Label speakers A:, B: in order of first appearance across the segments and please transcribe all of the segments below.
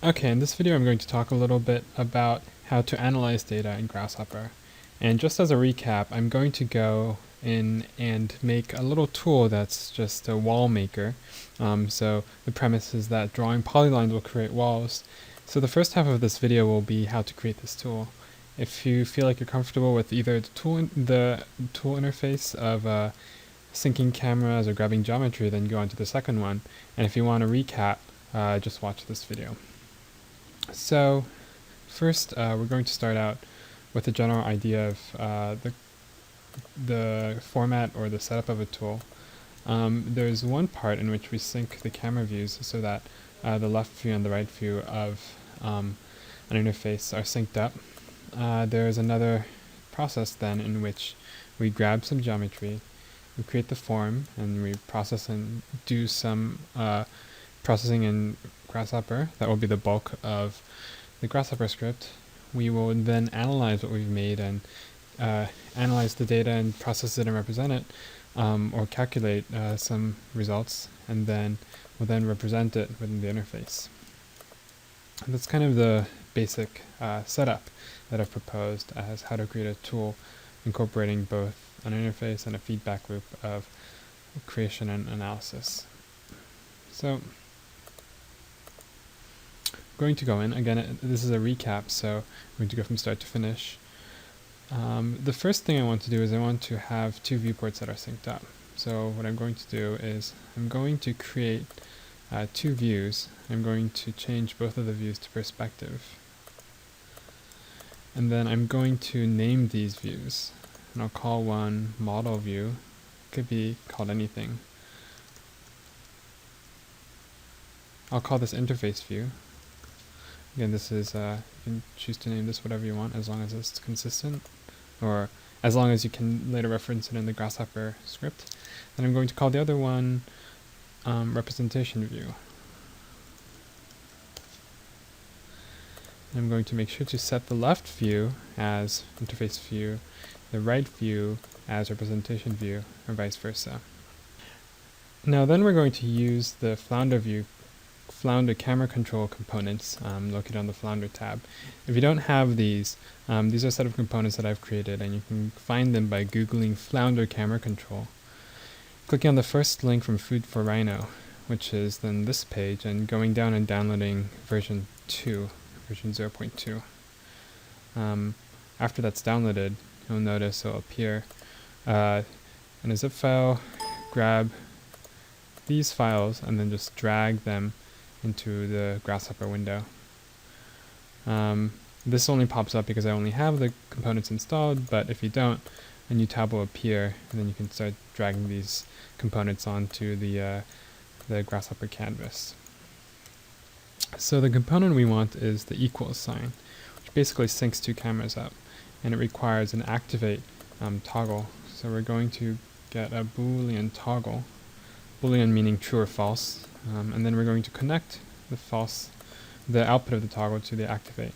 A: Okay, in this video I'm going to talk a little bit about how to analyze data in Grasshopper. And just as a recap, I'm going to go in and make a little tool that's just a Wallmaker. So the premise is that drawing polylines will create walls. So the first half of this video will be how to create this tool. If you feel like you're comfortable with either the tool interface of syncing cameras or grabbing geometry, then go on to the second one. And if you want to recap, just watch this video. So first, we're going to start out with a general idea of the format or the setup of a tool. There's one part in which we sync the camera views so that the left view and the right view of an interface are synced up. There's another process then in which we grab some geometry, we create the form, and we process and do some processing in Grasshopper. That will be the bulk of the Grasshopper script. We will then analyze what we've made and analyze the data and process it and represent it, or calculate some results, and then we'll then represent it within the interface. And that's kind of the basic setup that I've proposed as how to create a tool incorporating both an interface and a feedback loop of creation and analysis. So I'm going to go in. Again, this is a recap, so I'm going to go from start to finish. The first thing I want to do is I want to have two viewports that are synced up. So what I'm going to do is I'm going to create two views. I'm going to change both of the views to perspective. And then I'm going to name these views. And I'll call one model view. It could be called anything. I'll call this interface view. Again, this is, you can choose to name this whatever you want as long as it's consistent, or as long as you can later reference it in the Grasshopper script. Then I'm going to call the other one representation view. I'm going to make sure to set the left view as interface view, the right view as representation view, or vice versa. Now then we're going to use the Flounder camera control components located on the Flounder tab. If you don't have these are a set of components that I've created, and you can find them by Googling Flounder camera control. Clicking on the first link from Food for Rhino, which is then this page, and going down and downloading version 0.2. After that's downloaded, you'll notice it'll appear in a zip file. Grab these files and then just drag them into the Grasshopper window. This only pops up because I only have the components installed, but if you don't, a new tab will appear, and then you can start dragging these components onto the Grasshopper canvas. So the component we want is the equals sign, which basically syncs two cameras up, and it requires an activate toggle. So we're going to get a Boolean toggle, Boolean meaning true or false, and then we're going to connect the output of the toggle to the activate.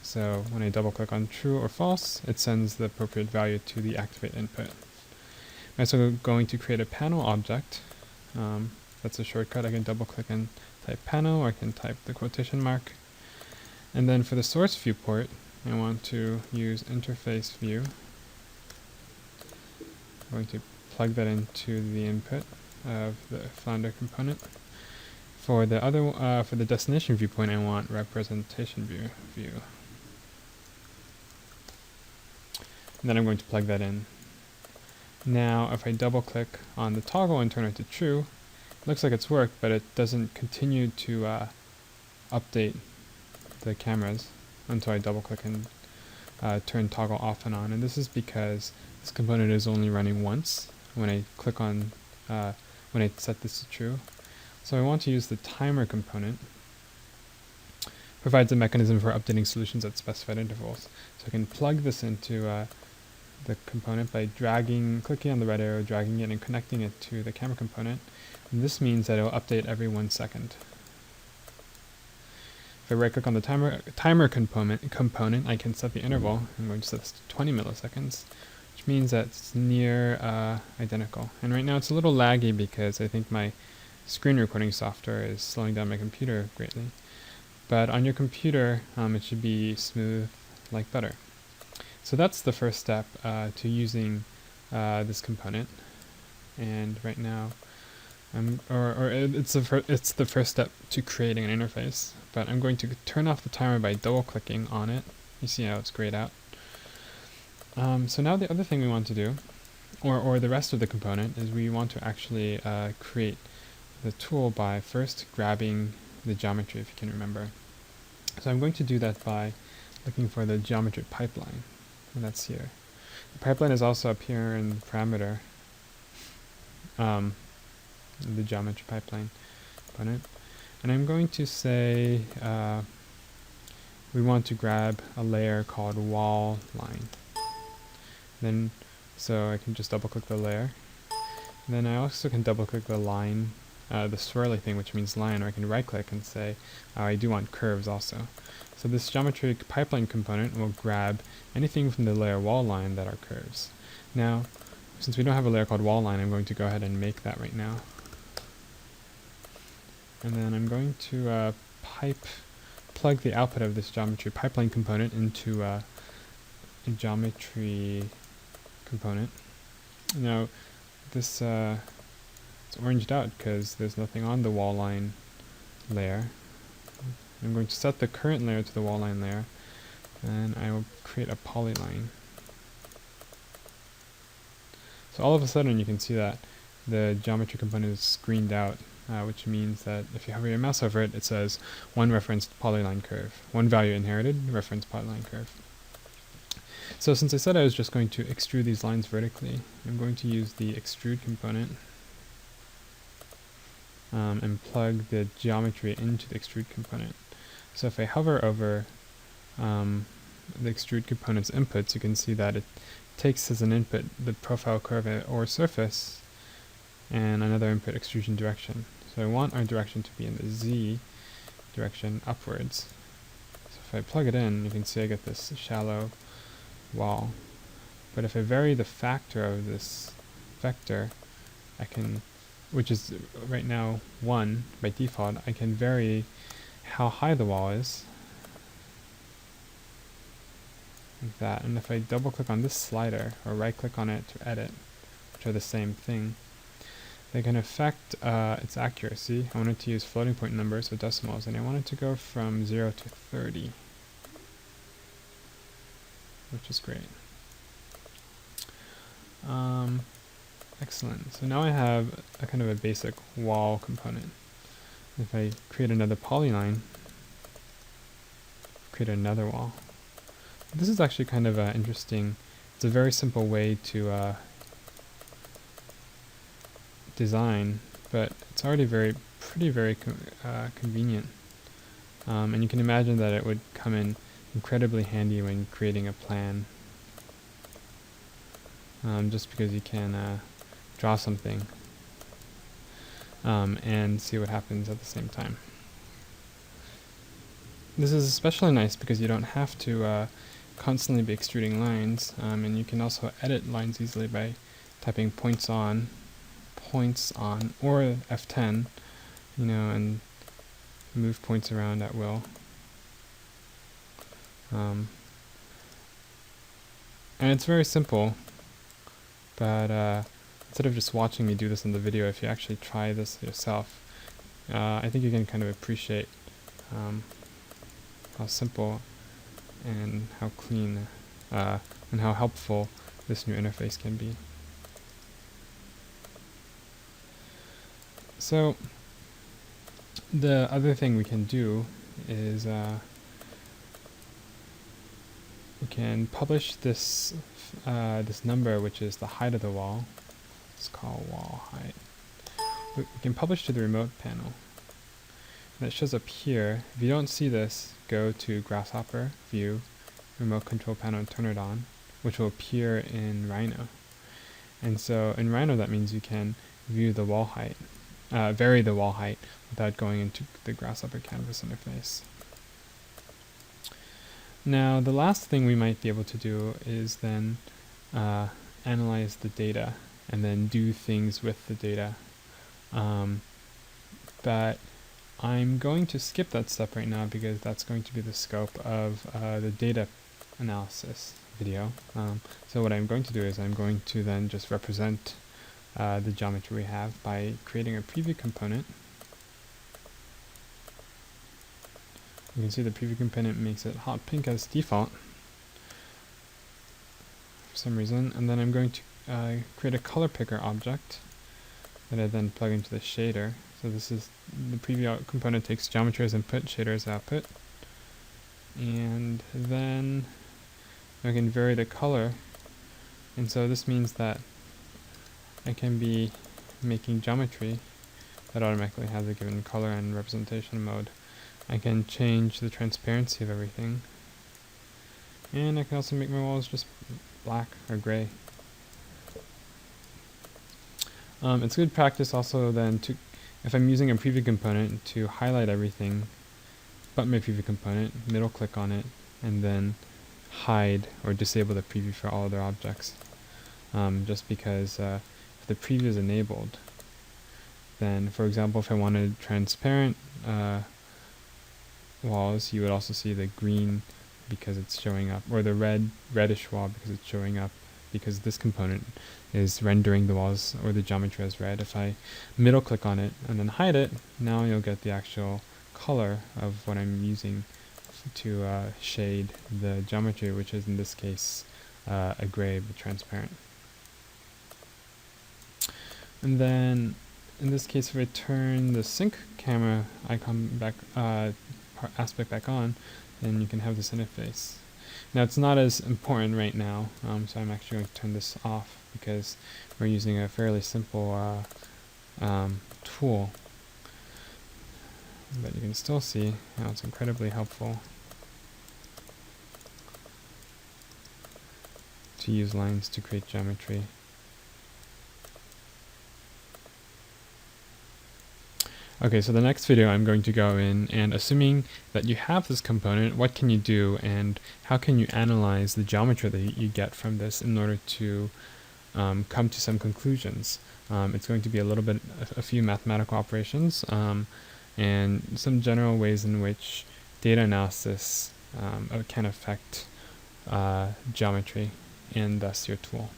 A: So when I double click on true or false, it sends the appropriate value to the activate input. I'm also going to create a panel object. That's a shortcut. I can double click and type panel, or I can type the quotation mark. And then for the source viewport, I want to use interface view. I'm going to plug that into the input of the Flounder component. For the other, for the destination viewpoint, I want representation view. And then I'm going to plug that in. Now, if I double click on the toggle and turn it to true, it looks like it's worked, but it doesn't continue to update the cameras until I double click and turn toggle off and on. And this is because this component is only running once when I click on, when I set this to true. So I want to use the timer component. Provides a mechanism for updating solutions at specified intervals. So I can plug this into the component by clicking on the red arrow, dragging it, and connecting it to the camera component. And this means that it will update every 1 second. If I right click on the timer component, I can set the interval. I'm going to set this to 20 milliseconds, which means that it's near identical. And right now it's a little laggy because I think my screen recording software is slowing down my computer greatly. but on your computer it should be smooth like butter. So that's the first step to using this component. And right now, it's the first step to creating an interface. But I'm going to turn off the timer by double-clicking on it. You see how it's grayed out. So now the other thing we want to do, or the rest of the component, is we want to actually create the tool by first grabbing the geometry, if you can remember. So I'm going to do that by looking for the geometry pipeline, and that's here. The pipeline is also up here in the parameter, the geometry pipeline component. And I'm going to say we want to grab a layer called wall line. Then, so I can just double click the layer. And then I also can double click the line, the swirly thing, which means line, or I can right click and say, I do want curves also. So this geometry pipeline component will grab anything from the layer wall line that are curves. Now, since we don't have a layer called wall line, I'm going to go ahead and make that right now. And then I'm going to plug the output of this geometry pipeline component into a geometry component. Now, this it's oranged out because there's nothing on the wall line layer. I'm going to set the current layer to the wall line layer, and I will create a polyline. So all of a sudden you can see that the geometry component is greened out, which means that if you hover your mouse over it, it says one referenced polyline curve, one value inherited, reference polyline curve. So since I said I was just going to extrude these lines vertically, I'm going to use the extrude component and plug the geometry into the extrude component. So if I hover over the extrude component's inputs, you can see that it takes as an input the profile curve or surface, and another input extrusion direction. So I want our direction to be in the Z direction upwards. So if I plug it in, you can see I get this shallow wall. But if I vary the factor of this vector, I can, which is right now 1 by default, I can vary how high the wall is, like that. And if I double click on this slider, or right click on it to edit, which are the same thing, they can affect its accuracy. I wanted to use floating point numbers with decimals, and I wanted to go from 0 to 30, which is great. Excellent. So now I have a kind of a basic wall component. If I create another polyline, create another wall. This is actually kind of interesting. It's a very simple way to design, but it's already very convenient. And you can imagine that it would come in incredibly handy when creating a plan, just because you can draw something and see what happens at the same time. This is especially nice because you don't have to constantly be extruding lines, and you can also edit lines easily by typing points on, or F10, and move points around at will. And it's very simple, but instead of just watching me do this in the video, if you actually try this yourself, I think you can kind of appreciate how simple and how clean and how helpful this new interface can be. So the other thing we can do is we can publish this this number, which is the height of the wall. It's called wall height. We can publish to the remote panel, and it shows up here. If you don't see this, go to Grasshopper, View, Remote Control Panel, and turn it on, which will appear in Rhino. And so in Rhino, that means you can view the wall height, vary the wall height without going into the Grasshopper canvas interface. Now, the last thing we might be able to do is then analyze the data and then do things with the data. But I'm going to skip that step right now because that's going to be the scope of the data analysis video. So what I'm going to do is I'm going to then just represent the geometry we have by creating a preview component. You can see the preview component makes it hot pink as default for some reason, and then I'm going to create a color picker object that I then plug into the shader. So this is the preview component takes geometry as input, shader as output, and then I can vary the color, and so this means that I can be making geometry that automatically has a given color and representation mode. I can change the transparency of everything, and I can also make my walls just black or gray. It's good practice also then to, if I'm using a preview component, to highlight everything but my preview component, middle click on it, and then hide or disable the preview for all other objects. Just because if the preview is enabled, then for example if I wanted transparent walls, you would also see the green because it's showing up, or the reddish wall because it's showing up, because this component is rendering the walls or the geometry as red. If I middle click on it and then hide it, now you'll get the actual color of what I'm using to shade the geometry, which is in this case a gray but transparent. And then in this case, if I turn the sync camera icon back, aspect back on, then you can have this interface. Now it's not as important right now, so I'm actually going to turn this off because we're using a fairly simple tool. But you can still see how it's incredibly helpful to use lines to create geometry. Okay, so the next video I'm going to go in, and assuming that you have this component, what can you do and how can you analyze the geometry that you get from this in order to come to some conclusions. It's going to be a few mathematical operations and some general ways in which data analysis can affect geometry and thus your tool.